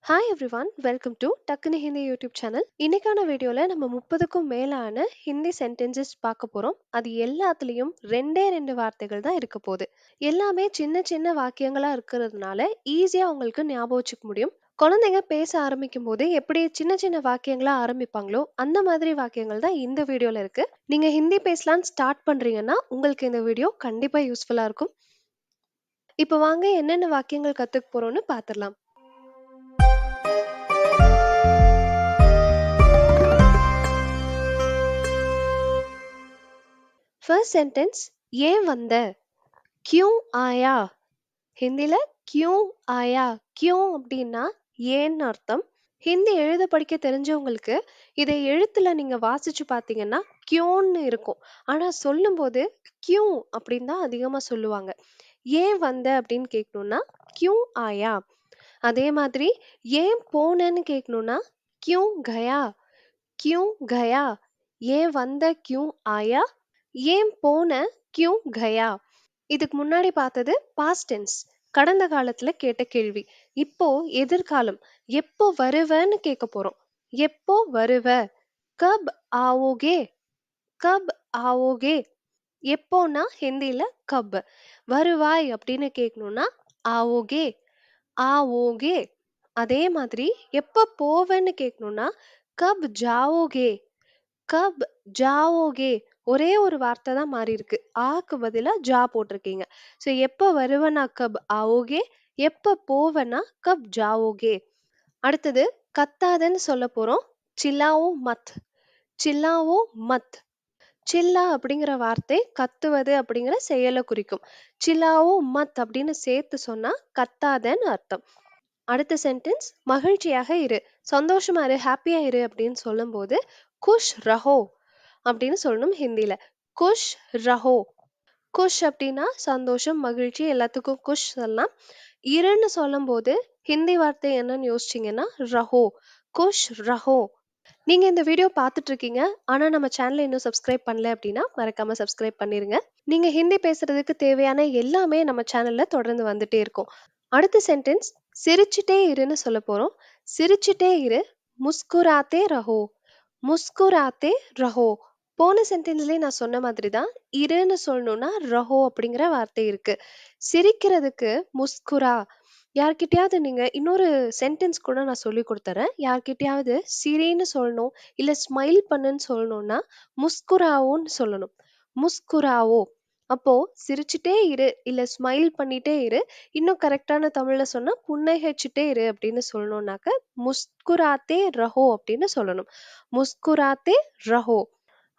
Hi everyone, welcome to டக்குனு Hindi YouTube channel. இன்னைக்கான வீடியோவில் நம்ம 30க்கும் மேலான ஹிந்தி சென்டென்சஸ் பார்க்க போகிறோம். அது எல்லாத்துலேயும் ரெண்டு வார்த்தைகள் தான் இருக்க போகுது. எல்லாமே சின்ன சின்ன வாக்கியங்களாக இருக்கிறதுனால ஈஸியாக உங்களுக்கு ஞாபகம் வச்சுக்க முடியும். குழந்தைங்க பேச ஆரம்பிக்கும் போது எப்படி சின்ன சின்ன வாக்கியங்களா ஆரம்பிப்பாங்களோ அந்த மாதிரி வாக்கியங்கள் தான் இந்த வீடியோவில் இருக்கு. நீங்கள் ஹிந்தி பேசலான்னு ஸ்டார்ட் பண்ணுறீங்கன்னா உங்களுக்கு இந்த வீடியோ கண்டிப்பாக யூஸ்ஃபுல்லாக இருக்கும். இப்போ வாங்க என்னென்ன வாக்கியங்கள் கற்றுக்க போகிறோன்னு பார்த்துடலாம். फर्स्ट सेंटेंस ये वंद क्यों आया. ஹிந்தில क्यों आया क्यों அப்படின்னா ஏன்னு அர்த்தம். ஹிந்தி எழுத படிக்க தெரிஞ்சவங்களுக்கு இதை எழுத்துல நீங்க வாசிச்சு பார்த்தீங்கன்னா क्योंன்னு இருக்கும். ஆனா சொல்லும்போது क्यों அப்படின்னு தான் அதிகமா சொல்லுவாங்க. ஏன் வந்த அப்படின்னு கேட்கணும்னா क्यों आया. அதே மாதிரி ஏன் போனேன்னு கேட்கணும்னா क्यों गया क्यों गया. ஏன் வந்த क्यों आया. ஏன் போன क्यों गया. இதுக்கு முன்னாடி பார்த்தது பாஸ்ட் டென்ஸ், கடந்த காலத்துல கேட்ட கேள்வி. இப்போ எதிர்காலம், எப்போ வருவன்னு கேட்க போறோம். எப்போ வருவ, கப் ஆவோகே, கப் ஆவோகே. எப்போனா ஹிந்தில கப், வருவாய் அப்படின்னு கேட்கணும்னா ஆவோகே, ஆவோகே. அதே மாதிரி எப்ப போவேன்னு கேட்கணும்னா கப் ஜாவோகே, கப் ஜாவோகே. ஒரே ஒரு வார்த்தை தான் மாறி இருக்கு. ஆக்கு பதிலா ஜா போட்டிருக்கீங்க. ஸோ எப்போ வருவனா கப் ஆவோகே, எப்போ போவனா கப் ஜாவோகே. அடுத்தது கத்தாதன்னு சொல்ல போறோம். சில்லாவோ மத், சில்லாவோ மத். சில்லா அப்படிங்கிற வார்த்தை கத்துவது அப்படிங்கிற செயலை குறிக்கும். சில்லாவோ மத் அப்படின்னு சேர்த்து சொன்னா கத்தாதன்னு அர்த்தம். அடுத்த சென்டென்ஸ் மகிழ்ச்சியாக இரு, சந்தோஷமா இரு, ஹாப்பியா இரு அப்படின்னு சொல்லும்போது குஷ் ரஹோ அப்படின்னு சொல்லணும் ஹிந்தில. குஷ் ரஹோ. குஷ் அப்படின்னா சந்தோஷம், மகிழ்ச்சி, எல்லாத்துக்கும் குஷ் சொல்லலாம். இருன்னு சொல்லும்போது ஹிந்தி வார்த்தை என்னன்னு யோசிச்சீங்கன்னா ரஹோ, குஷ் ரஹோ. நீங்க இந்த வீடியோ பார்த்துட்டு இருக்கீங்க, ஆனா நம்ம சேனலை இன்னும் சப்ஸ்கிரைப் பண்ணல அப்படின்னா மறக்காம சப்ஸ்கிரைப் பண்ணிருங்க. நீங்க ஹிந்தி பேசுறதுக்கு தேவையான எல்லாமே நம்ம சேனல்ல தொடர்ந்து வந்துட்டே இருக்கும். அடுத்த சென்டென்ஸ் சிரிச்சுட்டே இருன்னு சொல்ல போறோம். சிரிச்சுட்டே இரு, முஸ்குராத்தே ரஹோ, முஸ்குராத்தே ரஹோ. போன சென்டென்ஸ்லயே நான் சொன்ன மாதிரி தான் இருன்னு சொல்லணும்னா ரஹோ அப்படிங்கிற வார்த்தை இருக்கு. சிரிக்கிறதுக்கு முஸ்குரா. யார்கிட்டயாவது நீங்க இன்னொரு சென்டென்ஸ் கூட நான் சொல்லி கொடுத்துறேன். யார்கிட்டயாவது சிரின்னு சொல்லணும் இல்ல ஸ்மைல் பண்ணுன்னு சொல்லணும்னா முஸ்குராவோன்னு சொல்லணும். முஸ்குராவோ. அப்போ சிரிச்சுட்டே இரு இல்ல ஸ்மைல் பண்ணிட்டே இரு. இன்னும் கரெக்டான தமிழ்ல சொன்னா புன்னகைச்சுட்டே இரு அப்படின்னு சொல்லணும்னாக்க முஸ்குராத்தே ரஹோ அப்படின்னு சொல்லணும். முஸ்குராத்தே ரஹோ.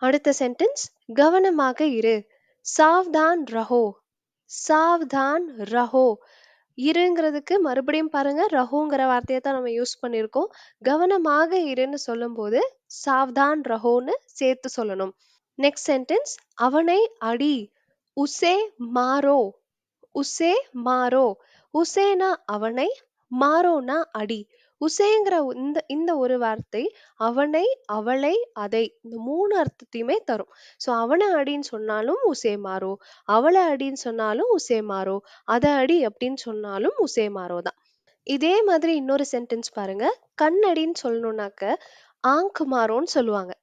அடுத்த சென்டென்ஸ் கவனமாக இரு, சாவ்தான் ரஹோ, சாவ்தான் ரஹோ. இருங்கிறதுக்கு மறுபடியும் பாருங்க ரஹோங்கிற வார்த்தையை தான் நம்ம யூஸ் பண்ணியிருக்கோம். கவனமாக இருன்னு சொல்லும்போது சாவ்தான் ரஹோன்னு சேர்த்து சொல்லணும். நெக்ஸ்ட் சென்டென்ஸ் அவனை அடி, உசே மாரோ, உசே மாரோ. உசேனா அவனை, மாரோனா அடி. உசேங்கிற இந்த இந்த ஒரு வார்த்தை அவனை, அவளை, அதை இந்த 3 அர்த்தத்தையுமே தரும். ஸோ அவனை அடின்னு சொன்னாலும் உசே மாறோ, அவளை அடின்னு சொன்னாலும் உசே மாறோ, அதை அடி அப்படின்னு சொன்னாலும் உசே மாறோ தான். இதே மாதிரி இன்னொரு சென்டென்ஸ் பாருங்க. கண்ணடின்னு சொல்லணும்னாக்க ஆங்க் மாறோன்னு சொல்லுவாங்க.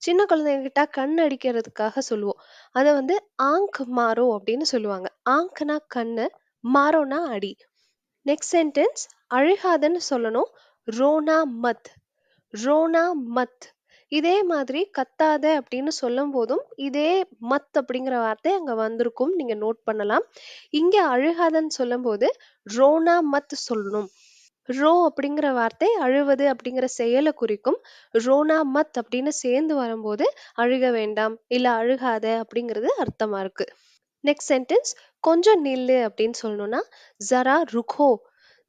சின்ன குழந்தைங்கிட்ட கண் அடிக்கிறதுக்காக சொல்லுவோம். அதை வந்து ஆங்க் மாறோ அப்படின்னு சொல்லுவாங்க. ஆங்க்னா கண்ணு, மாரோனா அடி. நெக்ஸ்ட் சென்டென்ஸ் அழுகாதன்னு சொல்லணும். ரோனா மத், ரோனா மத். இதே மாதிரி கத்தாத அப்படின்னு சொல்லும் போதும் இதே மத் அப்படிங்கிற வார்த்தை அங்க வந்திருக்கும், நீங்க நோட் பண்ணலாம். இங்க அழுகாதன்னு சொல்லும் போது ரோனா மத் சொல்லணும். ரோ அப்படிங்கிற வார்த்தை அழுவது அப்படிங்கிற செயலை குறிக்கும். ரோனா மத் அப்படின்னு சேர்ந்து வரும்போது அழுக வேண்டாம் இல்ல அழுகாத அப்படிங்கிறது அர்த்தமா இருக்கு. நெக்ஸ்ட் சென்டென்ஸ் கொஞ்சம் நில்லு அப்படின்னு சொல்லணும்னா ஜரா ருக்கோ,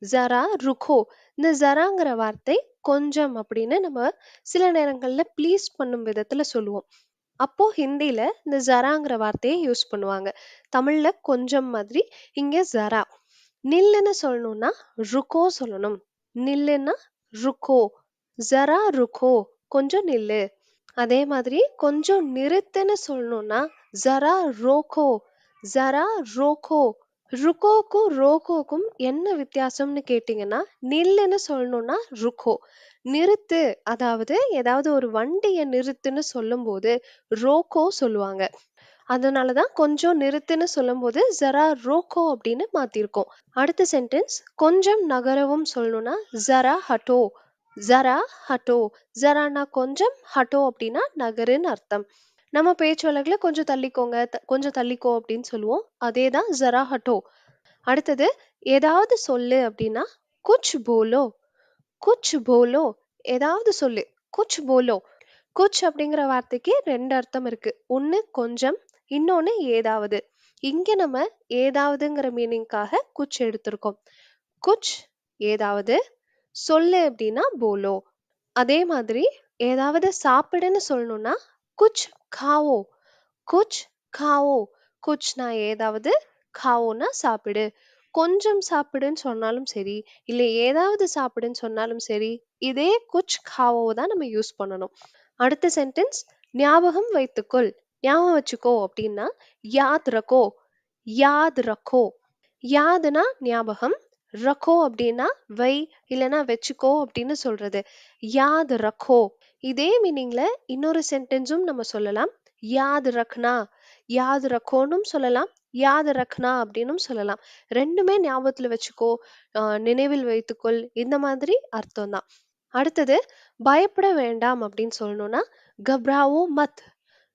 ஜரா ருக்கோ. இந்த ஜராங்கிற வார்த்தை கொஞ்சம் அப்படின்னு நம்ம சில நேரங்கள்ல ப்ளீஸ் பண்ணும் விதத்துல சொல்லுவோம். அப்போ ஹிந்தில இந்த ஜராங்கிற வார்த்தையை யூஸ் பண்ணுவாங்க. தமிழ்ல கொஞ்சம் மாதிரி, இங்க ஜரா. நில்லுன்னு சொல்லணும்னா ருக்கோ சொல்லணும். நில்லுன்னா ருக்கோ, ஜரா ருக்கோ, கொஞ்சம் நில்லு. அதே மாதிரி கொஞ்சம் நிறுத்துன்னு சொல்லணும்னா ஜரா ரோக்கோ, ஜரா ரோக்கோ, ருக்கோக்கும் ரோக்கோக்கும் என்ன வித்தியாசம்னு கேட்டிங்கன்னா, நில்லுன்னு சொல்லணும்னா ருக்கோ. நிறுத்து, அதாவது ஏதாவது ஒரு வண்டிய நிறுத்துன்னு சொல்லும்போது ரோக்கோ சொல்லுவாங்க. அதனால தான் கொஞ்சம் நிறுத்துன்னு சொல்லும்போது "ஸரா ரோக்கோ" அப்படின்னு மாத்திருக்கோம். அடுத்த சென்டென்ஸ் கொஞ்சம் நகரவும் சொல்லணும்னா "ஸரா ஹட்டோ", "ஸரா ஹட்டோ". ஸரானா கொஞ்சம், ஹட்டோ அப்படின்னா நகருன்னு அர்த்தம். நம்ம பேச்சு வழக்குல கொஞ்சம் தள்ளிக்கோங்க, கொஞ்சம் தள்ளிக்கோ அப்படின்னு சொல்லுவோம். அதே தான் "ஸரா ஹட்டோ". அடுத்தது ஏதாவது சொல்லு அப்படின்னா "குச் போலோ", "குச் போலோ", ஏதாவது சொல்லு, "குச் போலோ". குச் அப்படிங்கிற வார்த்தைக்கு 2 அர்த்தம் இருக்கு. ஒண்ணு கொஞ்சம், இன்னொன்னு ஏதாவது. இங்க நம்ம ஏதாவதுங்கிற மீனிங்காக குச் எடுத்திருக்கோம். குச் ஏதாவது, சொல்லு அப்படின்னா போலோ. அதே மாதிரி ஏதாவது சாப்பிடுன்னு சொல்லணும்னா குச் காவோ, குச் காவோ. குச்னா ஏதாவது, காவோனா சாப்பிடு. கொஞ்சம் சாப்பிடுன்னு சொன்னாலும் சரி, இல்ல ஏதாவது சாப்பிடுன்னு சொன்னாலும் சரி, இதே குச் காவோ தான் நம்ம யூஸ் பண்ணணும். அடுத்த சென்டென்ஸ் ஞாபகம் வைத்துக்கொள், ஞாபகம் வச்சுக்கோ அப்படின்னா யாத் ரக்கோ, யாத் ரக்கோ. யாதுனா ஞாபகம், ரக்கோ அப்படின்னா வை, இல்லனா வச்சுக்கோ அப்படின்னு சொல்றது. யாத் ரக்கோ. இதே மீனிங்ல இன்னொரு சென்டென்ஸும் நம்ம சொல்லலாம். யாத் ரக்னா, யாத் ரக்கோனும் சொல்லலாம், யாத் ரக்னா அப்படின்னும் சொல்லலாம். ரெண்டுமே ஞாபகத்துல வச்சுக்கோ, நினைவில் வைத்துக்கொள், இந்த மாதிரி அர்த்தம் தான். அடுத்தது பயப்பட வேண்டாம் அப்படின்னு சொல்லணும்னா கப்ராவோ மத்,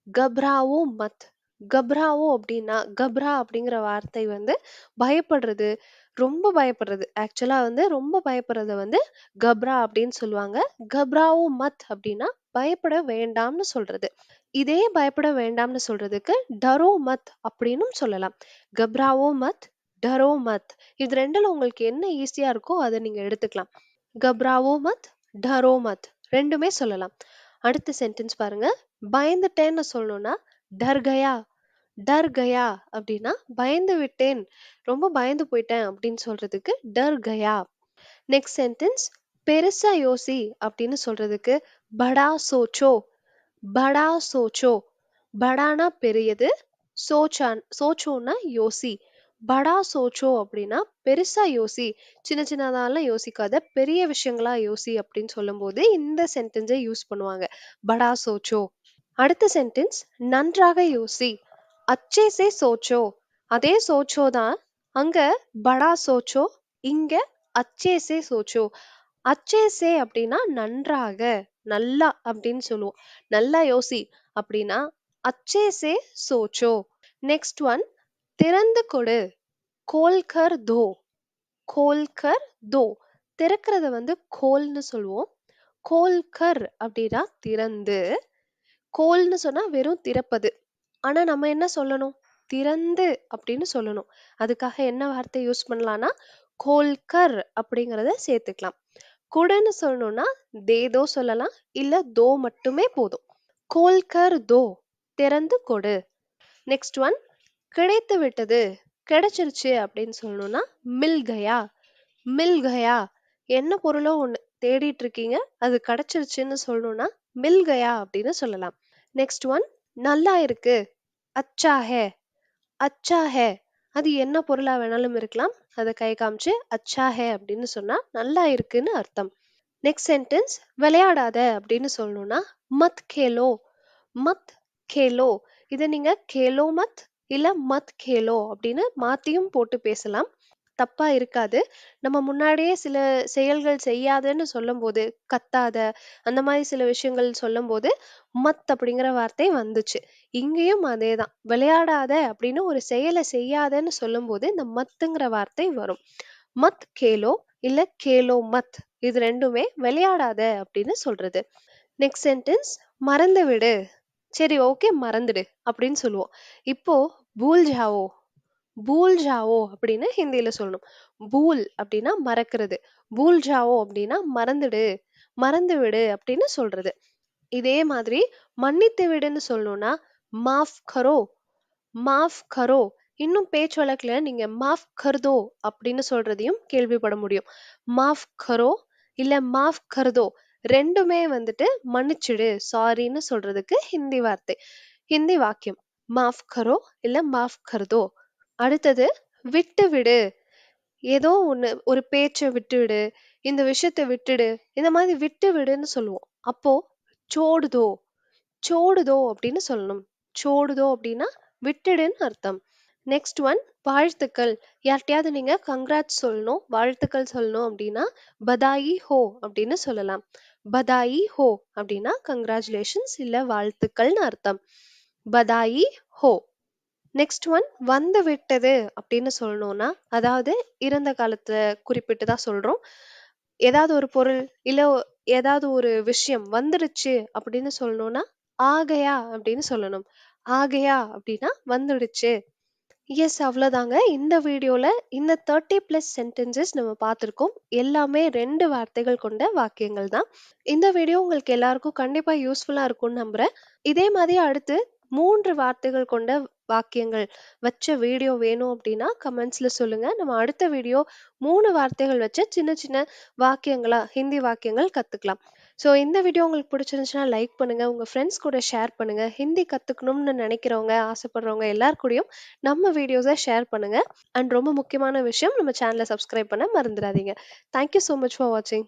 கப்ராவோ மத். கப்ராவோ அப்படின்னா கப்ரா அப்படிங்கிற வார்த்தை வந்து பயப்படுறது, ரொம்ப பயப்படுறது. ஆக்சுவலா வந்து ரொம்ப பயப்படுறத வந்து கப்ரா அப்படின்னு சொல்லுவாங்க. கப்ராவோ மத் அப்படின்னா பயப்பட வேண்டாம்னு சொல்றது. இதே பயப்பட வேண்டாம்னு சொல்றதுக்கு டரோ மத் அப்படின்னும் சொல்லலாம். கப்ராவோ மத், டரோ மத். இது ரெண்டுல உங்களுக்கு என்ன ஈஸியா இருக்கோ அதை நீங்க எடுத்துக்கலாம். கப்ராவோ மத், டரோ மத், ரெண்டுமே சொல்லலாம். அடுத்த சென்டென்ஸ் பாருங்க. பயந்துட்டேன்னு சொல்லணும்னா டர் கயா, டர் கயா அப்படின்னா பயந்து விட்டேன், ரொம்ப பயந்து போயிட்டேன் அப்படின்னு சொல்றதுக்கு டர் கயா. நெக்ஸ்ட் சென்டென்ஸ் பெருசா யோசி அப்படின்னு சொல்றதுக்கு படா சோச்சோ, படா சோச்சோ. படானா பெரியது, சோச்சோன்னா யோசி. படா சோச்சோ அப்படின்னா பெருசா யோசி, சின்ன சின்னதாலாம் யோசிக்காத, பெரிய விஷயங்களா யோசி அப்படின்னு சொல்லும்போது இந்த சென்டென்ஸை யூஸ் பண்ணுவாங்க, படா சோச்சோ. அடுத்த சென்டென்ஸ் நன்றாக யோசி, அச்சே சே சோச்சோ. அதே சோச்சோ தான், அங்க படா சோச்சோ, இங்க அச்சே சே சோச்சோ. அச்சே சே அப்படின்னா நன்றாக, நல்லா அப்படின்னு சொல்லுவோம். நல்லா யோசி அப்படின்னா அச்சே சே சோச்சோ. நெக்ஸ்ட் ஒன் திறந்து கொடு, கோல்கர் தோ, கோல்கர் தோ. திறக்கிறத வந்து கோல்னு சொல்லுவோம். கோல்கர் அப்படின்னா திறந்து, கோல்னு சொன்னா வெறும் திறப்பது. ஆனா நம்ம என்ன சொல்லணும், திறந்து அப்படின்னு சொல்லணும். அதுக்காக என்ன வார்த்தை யூஸ் பண்ணலாம்னா கோல்கர் அப்படிங்கறத சேர்த்துக்கலாம். குடுன்னு சொல்லணும்னா தேதோ சொல்லலாம், இல்ல தோ மட்டுமே போதும். கோல்கர் தோ, திறந்து கொடு. நெக்ஸ்ட் ஒன் கிடைத்து விட்டது, கிடைச்சிருச்சு அப்படின்னு சொல்லணும்னா மில் கயா, மில் கயா. என்ன பொருளோ ஒண்ணு தேடிட்டு இருக்கீங்க, அது கிடைச்சிருச்சுன்னு சொல்லணும்னா மில் கயா அப்படின்னு சொல்லலாம். நெக்ஸ்ட் ஒன் நல்லா இருக்கு, அச்சா ஹே, அச்சா ஹே. அது என்ன பொருளா வேணாலும் இருக்கலாம். அதை கை காமிச்சு அச்சா ஹே அப்படின்னு சொன்னா நல்லா இருக்குன்னு அர்த்தம். நெக்ஸ்ட் சென்டென்ஸ் விளையாடாத அப்படின்னு சொல்லணும்னா மத் கேலோ, மத் கேலோ. இதை நீங்க கேலோ மத், இல்ல மத் கேலோ அப்படின்னு மாத்தியும் போட்டு பேசலாம், தப்பா இருக்காது. நம்ம முன்னாடியே சில செயல்கள் செய்யாதன்னு சொல்லும்போது, கத்தாத, அந்த மாதிரி சில விஷயங்கள் சொல்லும்போது மத் அப்படிங்கிற வார்த்தை வந்துச்சு. இங்கேயும் அதேதான், விளையாடாத அப்படின்னு ஒரு செயலை செய்யாதன்னு சொல்லும்போது இந்த மத்துங்கிற வார்த்தை வரும். மத் கேலோ இல்ல கேலோ மத், இது ரெண்டுமே விளையாடாத அப்படின்னு சொல்றது. நெக்ஸ்ட் சென்டென்ஸ் மறந்து விடு, சரி ஓகே மறந்துடு அப்படின்னு சொல்லுவோம். இப்போ பூல் ஜாவோ, பூல் ஜாவோ அப்படின்னு ஹிந்தியில சொல்லணும். பூல் அப்படின்னா மறக்கிறது, பூல் ஜாவோ அப்படின்னா மறந்துடு, மறந்து விடு அப்படின்னு சொல்றது. இதே மாதிரி மன்னித்து விடுன்னு சொல்லணும்னா மாஃப் கரோ, மாஃப் கரோ. இன்னும் பேச்சு வழக்குல நீங்க மாஃப் கர்தோ அப்படின்னு சொல்றதையும் கேள்விப்பட முடியும். மாஃப் கரோ இல்ல மாஃப் கர்தோ, ரெண்டுமே வந்துட்டு மன்னிச்சிடு, சாரின்னு சொல்றதுக்கு ஹிந்தி வார்த்தை, ஹிந்தி வாக்கியம். மாஃப் கரோ இல்ல மாஃப் கர்தோ. அடுத்தது விட்டு விடு. ஏதோ ஒண்ணு ஒரு பேச்ச விட்டுடு, இந்த விஷயத்த விட்டுடு. இந்த மாதிரி விட்டு விடுன்னு சொல்லுவோம். அப்போ छोड़ दो छोड़ दो அப்படின்னு சொல்லணும். छोड़ दो அப்படின்னா விட்டுடுன்னு அர்த்தம். நெக்ஸ்ட் ஒன் வாழ்த்துக்கள். யார்ட்டயாவது நீங்க கங்ராட்ஸ் சொல்லணும், வாழ்த்துக்கள் சொல்லணும் அப்படின்னா பதாயி ஹோ அப்படின்னு சொல்லலாம். பதாயி ஹோ அப்படின்னா கங்க்ராச்சுலேஷன்ஸ் இல்ல வாழ்த்துக்கள்னு அர்த்தம். பதாயி ஹோ. நெக்ஸ்ட் ஒன் வந்து விட்டது அப்படின்னு சொல்லணும்னா, அதாவது இறந்த காலத்தை குறிப்பிட்டு தான் சொல்றோம். ஏதாவது ஒரு பொருள் இல்ல ஏதாவது ஒரு விஷயம் வந்துடுச்சு அப்படின்னு சொல்லணும்னா ஆகையா அப்படின்னு சொல்லணும். ஆகையா அப்படின்னா வந்துடுச்சு. எஸ், அவ்வளோதாங்க. இந்த வீடியோல இந்த 30+ சென்டென்சஸ் நம்ம பார்த்துருக்கோம். எல்லாமே 2 வார்த்தைகள் கொண்ட வாக்கியங்கள் தான். இந்த வீடியோ உங்களுக்கு எல்லாருக்கும் கண்டிப்பா யூஸ்ஃபுல்லா இருக்கும்னு நம்புறேன். இதே மாதிரி அடுத்து 3 வார்த்தைகள் கொண்ட வாக்கியங்கள் வச்ச வீடியோ வேணும் அப்படின்னா கமெண்ட்ஸ்ல சொல்லுங்க. நம்ம அடுத்த வீடியோ 3 வார்த்தைகள் வச்ச சின்ன சின்ன வாக்கியங்களா ஹிந்தி வாக்கியங்கள் கத்துக்கலாம். ஸோ இந்த வீடியோ உங்களுக்கு பிடிச்சிருந்துச்சுன்னா லைக் பண்ணுங்க. உங்க ஃப்ரெண்ட்ஸ் கூட ஷேர் பண்ணுங்க. ஹிந்தி கத்துக்கணும்னு நினைக்கிறவங்க, ஆசைப்படுறவங்க எல்லார் கூடயும் நம்ம வீடியோஸை ஷேர் பண்ணுங்க. அண்ட் ரொம்ப முக்கியமான விஷயம், நம்ம சேனலை சப்ஸ்கிரைப் பண்ண மறந்துடாதீங்க. தேங்க்யூ ஸோ மச் ஃபார் வாட்சிங்.